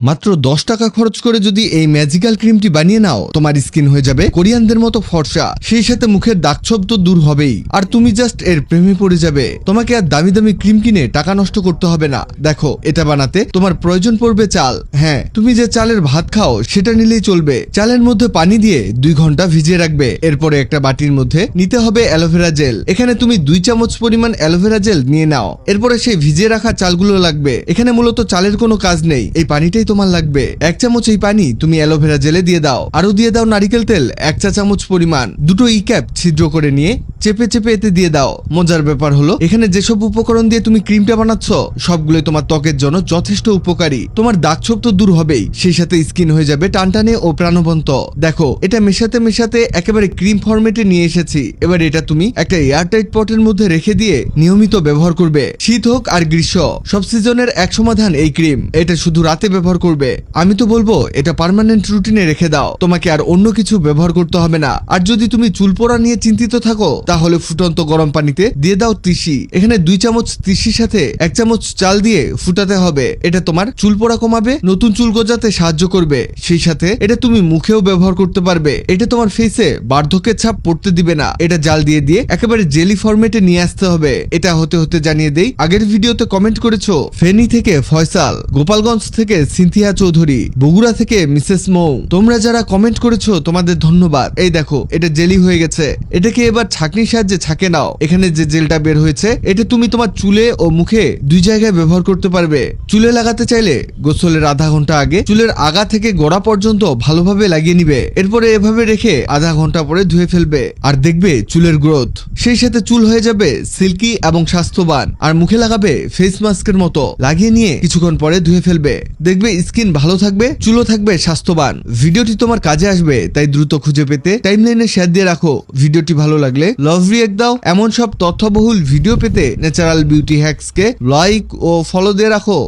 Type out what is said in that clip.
মাত্র 10 টাকা খরচ করে যদি এই ম্যাজিক্যাল ক্রিমটি বানিয়ে নাও, তোমার স্কিন হয়ে যাবে কোরিয়ানদের মতো ফর্সা, সেই সাথে মুখের দাগছোপ তো দূর হবেই, আর তুমি জাস্ট এর প্রেমে পড়ে যাবে। তোমাকে আর দামি দামি ক্রিম কিনে টাকা নষ্ট করতে হবে না। দেখো, এটা বানাতে তোমার প্রয়োজন পড়বে চাল। হ্যাঁ, তুমি যে চালের ভাত খাও সেটা নিলেই চলবে। চালের মধ্যে পানি দিয়ে 2 ঘন্টা ভিজিয়ে রাখবে। এরপরে একটা বাটির মধ্যে নিতে হবে অ্যালোভেরা জেল। এখানে তুমি 2 চামচ পরিমাণ অ্যালোভেরা জেল নিয়ে নাও। এরপরে সেই ভিজিয়ে রাখা চালগুলো লাগবে। এখানে মূলত চালের কোনো কাজ নেই, এই পানিটাই তোমার লাগবে। 1 চামচ এই পানি তুমি অ্যালোভেরা জেলে দিয়ে দাও। আরো দিয়ে দাও নারিকেল তেল 1 চা চামচ পরিমাণ। দুটো ক্যাপ ছিদ্র করে নিয়ে চেপে চেপে এতে দিয়ে দাও। মজার ব্যাপার হলো, এখানে যেসব উপকরণ দিয়ে তুমি ক্রিমটা বানাচ্ছ সবগুলোই তোমার ত্বকের জন্য যথেষ্ট উপকারী। তোমার দাগছোপ তো দূর হবেই, সেই সাথে স্কিন হয়ে যাবে টানটানে ও প্রাণবন্ত। দেখো, এটা মেশাতে মেশাতে একেবারে ক্রিম ফরম্যাটে নিয়ে এসেছি। এবার এটা তুমি একটা এয়ারটাইট পটের মধ্যে রেখে দিয়ে নিয়মিত ব্যবহার করবে। শীত হোক আর গ্রীষ্ম, সব সিজনের এক সমাধান এই ক্রিম। এটা শুধু রাতে ব্যবহার করবে। আমি তো বলবো এটা পার্মানেন্ট রুটিনে রেখে দাও, তোমাকে আর অন্য কিছু ব্যবহার করতে হবে না। আর যদি তুমি চুল পড়া নিয়ে চিন্তিত থাকো, তাহলে ফুটন্ত গরম পানিতে দিয়ে দাও তিসি। এখানে 2 চামচ তিসির সাথে 1 চামচ চাল দিয়ে ফুটাতে হবে। এটা তোমার চুল পড়া কমাবে, নতুন চুল গজাতে সাহায্য করবে। সেই সাথে এটা তুমি মুখেও ব্যবহার করতে পারবে। এটা তোমার ফেসে বার্ধক্যের ছাপ পড়তে দিবে না। এটা জাল দিয়ে দিয়ে একেবারে জেলি ফরম্যাটে নিয়ে আসতে হবে। এটা হতে হতে জানিয়ে দেই, আগের ভিডিওতে কমেন্ট করেছো ফেনী থেকে ফয়সাল, গোপালগঞ্জ থেকে সিনথিয়া চৌধুরী, বগুড়া থেকে মিসেস মৌ। তোমরা যারা কমেন্ট করেছো তোমাদের ধন্যবাদ। এই দেখো, এটা জেলি হয়ে গেছে। এটাকে এবার ছাঁকনির সাহায্যে ছাঁকে নাও। এখানে যে জেলটা বের হয়েছে এটা তুমি তোমার চুলে ও মুখে 2 জায়গায় ব্যবহার করতে পারবে। চুলে লাগাতে চাইলে গোসলের আধা ঘন্টা আগে চুলের আগা থেকে গোড়া পর্যন্ত ভালোভাবে লাগিয়ে নিবে। এরপরে এভাবে রেখে আধা ঘন্টা পরে ধুয়ে ফেলবে, আর দেখবে চুলের গ্রোথ। সেই সাথে চুল হয়ে যাবে সিল্কি এবং স্বাস্থ্যবান। আর মুখে লাগাবে ফেস মাস্কের মতো, লাগিয়ে নিয়ে কিছুক্ষণ পরে ধুয়ে ফেলবে। দেখবে স্কিন ভালো থাকবে, চুলও থাকবে স্বাস্থ্যবান। ভিডিওটি তোমার কাজে আসবে, তাই দ্রুত খুঁজে পেতে টাইমলাইনে শেয়ার দিয়ে রাখো। ভিডিওটি ভালো লাগলে লাভ রিয়েক্ট দাও। এমন সব তথ্যবহুল ভিডিও পেতে ন্যাচারাল বিউটি হ্যাক্সকে লাইক ও ফলো দিয়ে রাখো।